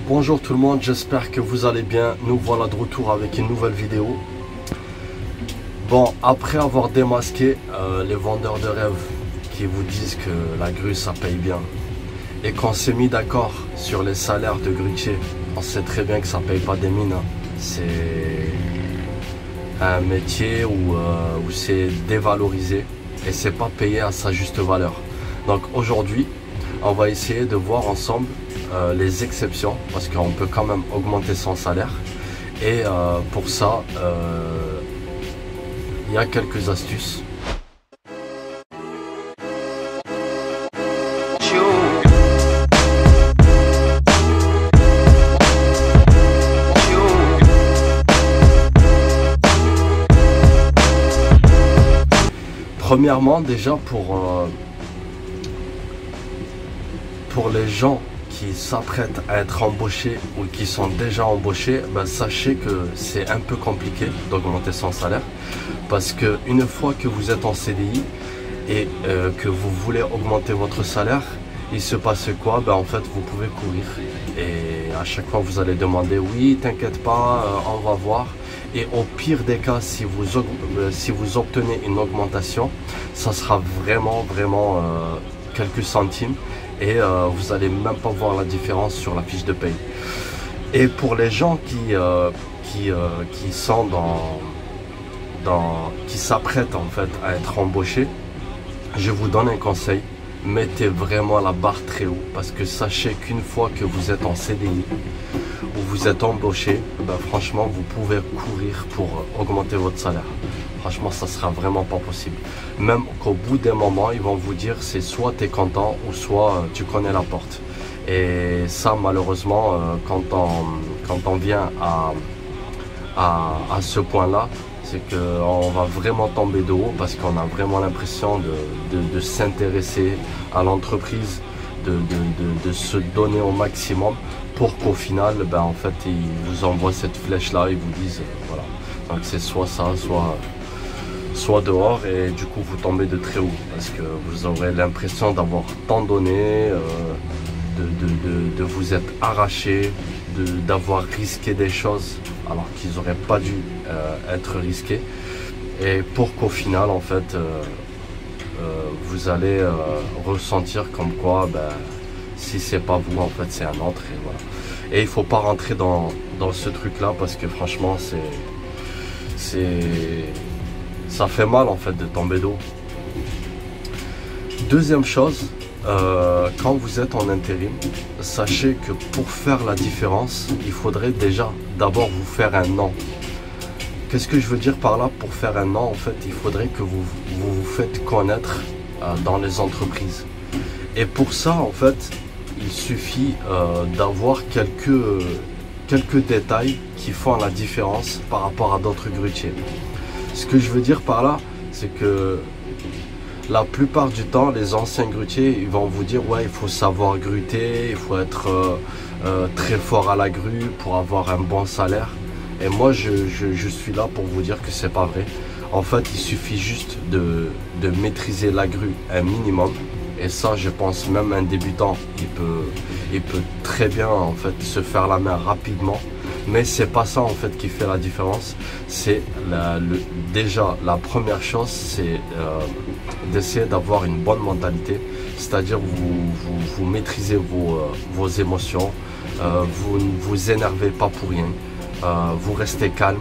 Bonjour tout le monde, j'espère que vous allez bien. Nous voilà de retour avec une nouvelle vidéo. Bon, après avoir démasqué les vendeurs de rêves qui vous disent que la grue ça paye bien et qu'on s'est mis d'accord sur les salaires de grutier, on sait très bien que ça paye pas des mines, hein. C'est un métier où c'est dévalorisé et c'est pas payé à sa juste valeur. Donc aujourd'hui on va essayer de voir ensemble les exceptions, parce qu'on peut quand même augmenter son salaire. Et pour ça, il y a quelques astuces. Premièrement, déjà pour les gens qui s'apprêtent à être embauchés ou qui sont déjà embauchés, sachez que c'est un peu compliqué d'augmenter son salaire, parce que une fois que vous êtes en CDI et que vous voulez augmenter votre salaire, il se passe quoi? En fait vous pouvez courir et à chaque fois vous allez demander oui t'inquiète pas, on va voir. Et au pire des cas, si vous obtenez une augmentation, ça sera vraiment quelques centimes. Et vous allez même pas voir la différence sur la fiche de paye. Et pour les gens qui sont qui s'apprêtent en fait à être embauchés, je vous donne un conseil: mettez vraiment la barre très haut, parce que sachez qu'une fois que vous êtes en CDI ou vous êtes embauché, franchement vous pouvez courir pour augmenter votre salaire. Franchement, ça sera vraiment pas possible. Même qu'au bout d'un moment, ils vont vous dire c'est soit tu es content ou soit tu connais la porte. Et ça, malheureusement, quand on vient à ce point-là, c'est qu'on va vraiment tomber de haut, parce qu'on a vraiment l'impression de s'intéresser à l'entreprise, de se donner au maximum, pour qu'au final, en fait, ils vous envoient cette flèche-là, ils vous disent voilà. Donc c'est soit ça, soit dehors, et du coup vous tombez de très haut, parce que vous aurez l'impression d'avoir tant donné, de vous être arraché, d'avoir risqué des choses alors qu'ils n'auraient pas dû être risqués, et pour qu'au final en fait vous allez ressentir comme quoi si c'est pas vous en fait c'est un autre, et voilà. Et il faut pas rentrer dans ce truc là, parce que franchement ça fait mal en fait de tomber d'eau. Deuxième chose, quand vous êtes en intérim, sachez que pour faire la différence, il faudrait déjà d'abord vous faire un nom. Qu'est-ce que je veux dire par là? Pour faire un nom, en fait, il faudrait que vous faites connaître dans les entreprises. Et pour ça, en fait, il suffit d'avoir quelques détails qui font la différence par rapport à d'autres grutiers. Ce que je veux dire par là, c'est que la plupart du temps, les anciens grutiers, ils vont vous dire ouais, il faut savoir gruter, il faut être très fort à la grue pour avoir un bon salaire. Et moi, je suis là pour vous dire que c'est pas vrai. En fait, il suffit juste de maîtriser la grue un minimum. Et ça, je pense même un débutant, il peut très bien en fait se faire la main rapidement. Mais c'est pas ça en fait qui fait la différence. C'est déjà la première chose, c'est d'essayer d'avoir une bonne mentalité, c'est-à-dire vous maîtrisez vos émotions, vous ne vous énervez pas pour rien, vous restez calme.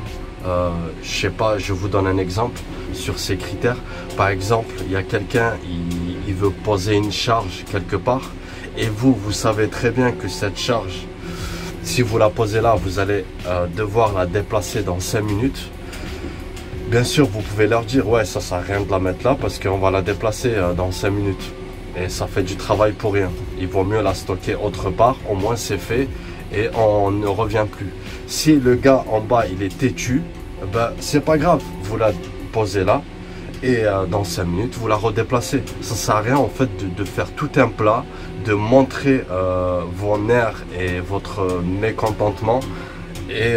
Je sais pas, je vous donne un exemple sur ces critères. Par exemple, il y a quelqu'un, il veut poser une charge quelque part, et vous savez très bien que cette charge, si vous la posez là, vous allez devoir la déplacer dans 5 minutes. Bien sûr, vous pouvez leur dire ouais, ça sert à rien de la mettre là, parce qu'on va la déplacer dans 5 minutes. Et ça fait du travail pour rien. Il vaut mieux la stocker autre part, au moins c'est fait et on ne revient plus. Si le gars en bas il est têtu, c'est pas grave, vous la posez là et dans 5 minutes vous la redéplacez. Ça sert à rien en fait de faire tout un plat, de montrer vos nerfs et votre mécontentement, et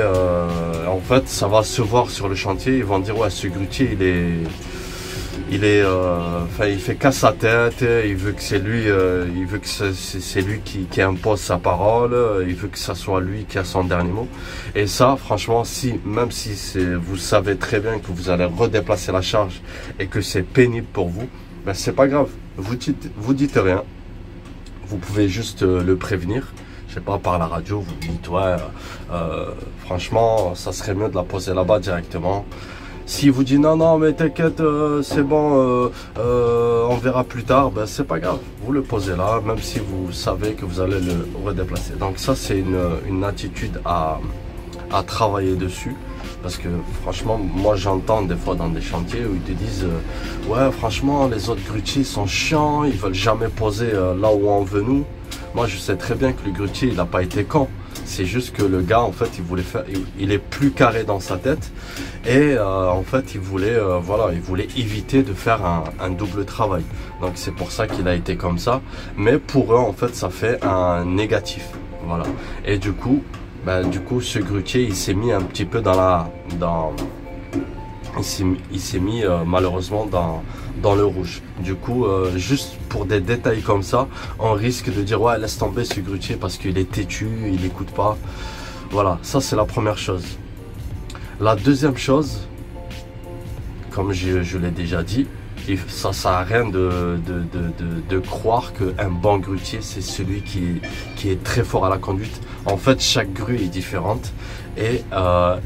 en fait ça va se voir sur le chantier. Ils vont dire ouais, ce grutier il fait qu'à sa tête, il veut que c'est lui, il veut que c'est lui qui impose sa parole, il veut que ça soit lui qui a son dernier mot. Et ça, franchement, même si vous savez très bien que vous allez redéplacer la charge et que c'est pénible pour vous, ben c'est pas grave. Vous dites rien. Vous pouvez juste le prévenir. Je sais pas, par la radio, vous dites ouais, franchement, ça serait mieux de la poser là-bas directement. Si vous dit non, mais t'inquiète, c'est bon, on verra plus tard, ben c'est pas grave. Vous le posez là, même si vous savez que vous allez le redéplacer. Donc ça, c'est une attitude à travailler dessus. Parce que franchement, moi j'entends des fois dans des chantiers où ils te disent ouais, franchement, les autres grutiers sont chiants, ils veulent jamais poser là où on veut nous. Moi je sais très bien que le grutier il n'a pas été con. C'est juste que le gars en fait il est plus carré dans sa tête et en fait il voulait éviter de faire un double travail. Donc c'est pour ça qu'il a été comme ça. Mais pour eux en fait ça fait un négatif. Voilà. Et du coup ce grutier il s'est mis un petit peu il s'est mis malheureusement dans le rouge. Du coup, juste pour des détails comme ça, on risque de dire ouais, laisse tomber ce grutier parce qu'il est têtu, il n'écoute pas. Voilà, ça c'est la première chose. La deuxième chose, comme je l'ai déjà dit, ça sert à rien de croire qu'un bon grutier c'est celui qui est très fort à la conduite. En fait, chaque grue est différente et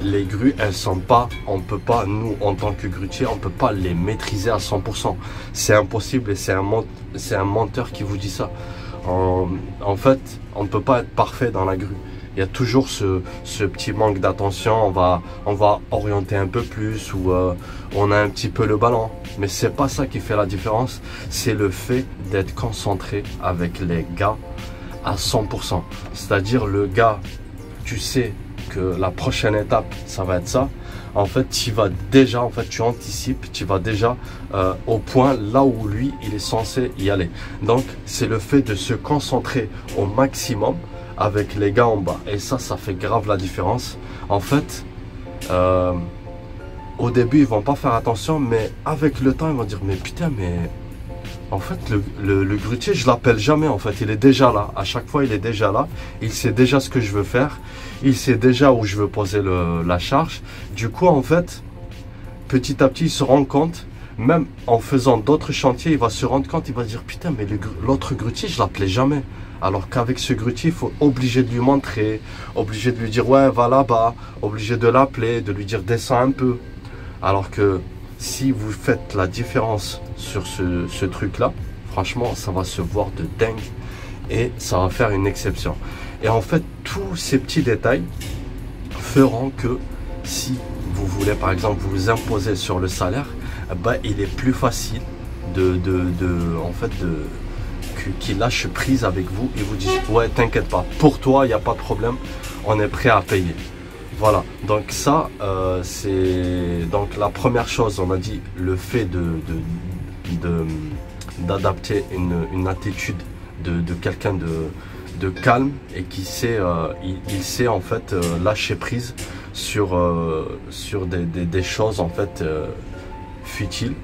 les grues, elles sont pas, on peut pas, nous en tant que grutier, on peut pas les maîtriser à 100%. C'est impossible et c'est un menteur qui vous dit ça. En fait, on ne peut pas être parfait dans la grue. Il y a toujours ce petit manque d'attention, on va orienter un peu plus ou on a un petit peu le ballon. Mais c'est pas ça qui fait la différence, c'est le fait d'être concentré avec les gars à 100%. C'est-à-dire le gars, tu sais que la prochaine étape, ça va être ça. En fait, tu anticipes, tu vas déjà au point là où lui, il est censé y aller. Donc, c'est le fait de se concentrer au maximum avec les gars en bas. Et ça fait grave la différence. En fait, au début, ils vont pas faire attention, mais avec le temps, ils vont dire, mais putain, mais en fait, le grutier, je l'appelle jamais. En fait, il est déjà là. À chaque fois, il est déjà là. Il sait déjà ce que je veux faire. Il sait déjà où je veux poser la charge. Du coup, en fait, petit à petit, il se rend compte. Même en faisant d'autres chantiers, il va se rendre compte. Il va dire, putain, mais l'autre grutier, je l'appelais jamais. Alors qu'avec ce grutier, il faut obligé de lui montrer, obligé de lui dire ouais, va là-bas, obligé de l'appeler, de lui dire descends un peu. Alors que si vous faites la différence sur ce truc-là, franchement, ça va se voir de dingue et ça va faire une exception. Et en fait, tous ces petits détails feront que si vous voulez, par exemple, vous imposer sur le salaire, il est plus facile qui lâche prise avec vous et vous dit ouais, t'inquiète pas, pour toi il n'y a pas de problème, on est prêt à payer. Voilà, donc ça c'est donc la première chose. On a dit le fait d'adapter une attitude de quelqu'un de calme et qui sait il sait en fait lâcher prise sur des choses en fait futiles.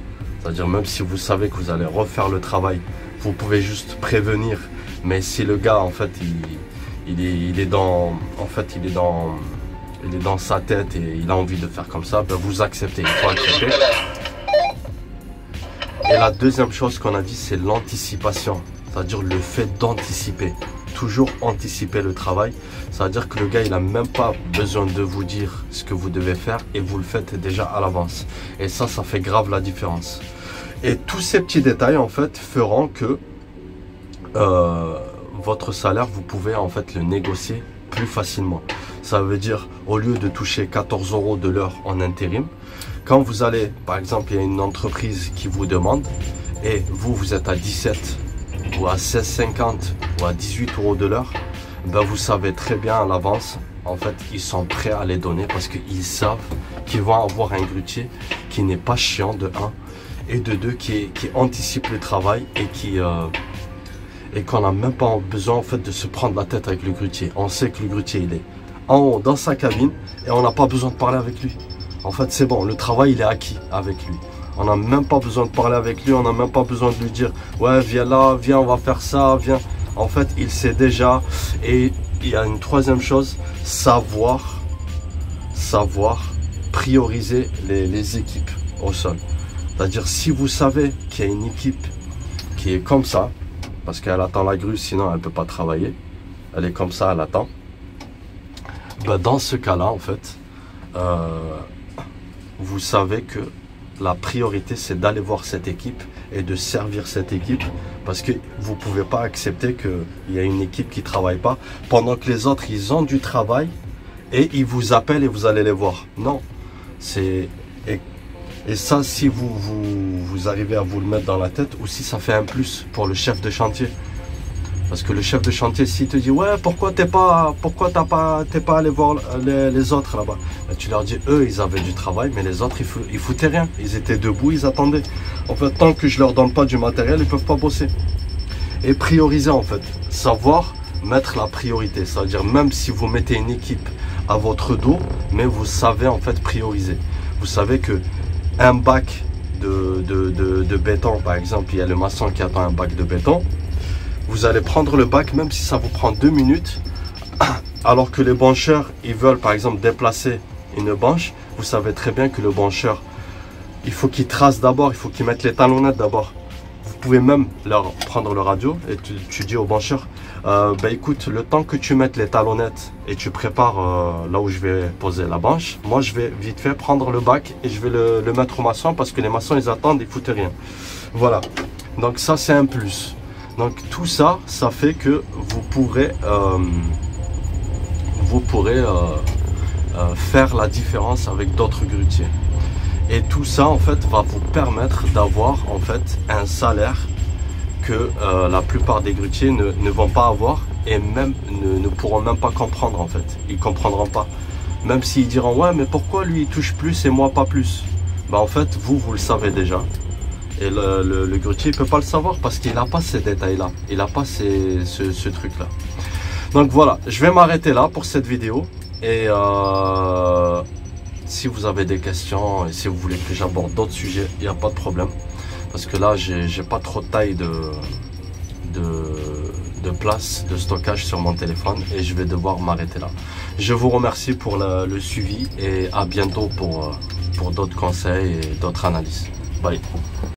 C'est-à-dire même si vous savez que vous allez refaire le travail, vous pouvez juste prévenir. Mais si le gars en fait il est dans sa tête et il a envie de faire comme ça, vous acceptez, il faut accepter. Et la deuxième chose qu'on a dit, c'est l'anticipation, c'est-à-dire le fait d'anticiper. Toujours anticiper le travail, c'est-à-dire que le gars il n'a même pas besoin de vous dire ce que vous devez faire et vous le faites déjà à l'avance. Et ça fait grave la différence. Et tous ces petits détails en fait feront que votre salaire, vous pouvez en fait le négocier plus facilement. Ça veut dire au lieu de toucher 14 € de l'heure en intérim, quand vous allez, par exemple, il y a une entreprise qui vous demande et vous êtes à 17 ou à 16,50 ou à 18 € de l'heure, vous savez très bien à l'avance, en fait, ils sont prêts à les donner parce qu'ils savent qu'ils vont avoir un grutier qui n'est pas chiant de 1 et de 2 qui anticipe le travail et qu'on n'a même pas besoin en fait de se prendre la tête avec le grutier. On sait que le grutier il est en haut dans sa cabine et on n'a pas besoin de parler avec lui. En fait c'est bon, le travail il est acquis avec lui. On n'a même pas besoin de parler avec lui, on n'a même pas besoin de lui dire ouais viens là, viens on va faire ça, viens. En fait il sait déjà. Et il y a une troisième chose, savoir prioriser les équipes au sol. C'est-à-dire si vous savez qu'il y a une équipe qui est comme ça, parce qu'elle attend la grue, sinon elle ne peut pas travailler, elle est comme ça, elle attend. Ben, dans ce cas-là, en fait, vous savez que la priorité, c'est d'aller voir cette équipe et de servir cette équipe, parce que vous ne pouvez pas accepter qu'il y a une équipe qui ne travaille pas, pendant que les autres, ils ont du travail et ils vous appellent et vous allez les voir. Non, c'est... Et ça, si vous arrivez à vous le mettre dans la tête, aussi ça fait un plus pour le chef de chantier. Parce que le chef de chantier, s'il te dit ouais, pourquoi t'es pas allé voir les autres là-bas, tu leur dis eux ils avaient du travail, mais les autres ils foutaient rien, ils étaient debout, ils attendaient. En fait, tant que je leur donne pas du matériel, ils peuvent pas bosser. Et prioriser, en fait, savoir mettre la priorité, c'est-à-dire même si vous mettez une équipe à votre dos, mais vous savez en fait prioriser. Vous savez que un bac de béton, par exemple, il y a le maçon qui attend un bac de béton. Vous allez prendre le bac, même si ça vous prend 2 minutes, alors que les bancheurs, ils veulent par exemple déplacer une banche. Vous savez très bien que le bancheur, il faut qu'il trace d'abord, il faut qu'il mette les talonnettes d'abord. Vous pouvez même leur prendre le radio et tu dis au bancheur, bah écoute, le temps que tu mettes les talonnettes et tu prépares là où je vais poser la banche, moi je vais vite fait prendre le bac et je vais le mettre au maçon, parce que les maçons ils attendent, ils foutent rien. Voilà, donc ça c'est un plus. Donc tout ça, ça fait que vous pourrez faire la différence avec d'autres grutiers. Et tout ça en fait va vous permettre d'avoir en fait un salaire que la plupart des grutiers ne vont pas avoir, et même ne pourront même pas comprendre en fait. Ils comprendront pas. Même s'ils diront ouais mais pourquoi lui il touche plus et moi pas plus. Bah en fait vous le savez déjà. Et le grutier ne peut pas le savoir parce qu'il n'a pas ces détails-là. Il n'a pas ce truc-là. Donc voilà, je vais m'arrêter là pour cette vidéo. Et si vous avez des questions et si vous voulez que j'aborde d'autres sujets, il n'y a pas de problème. Parce que là, j'ai pas trop de taille de place de stockage sur mon téléphone et je vais devoir m'arrêter là. Je vous remercie pour le suivi et à bientôt pour d'autres conseils et d'autres analyses. Bye.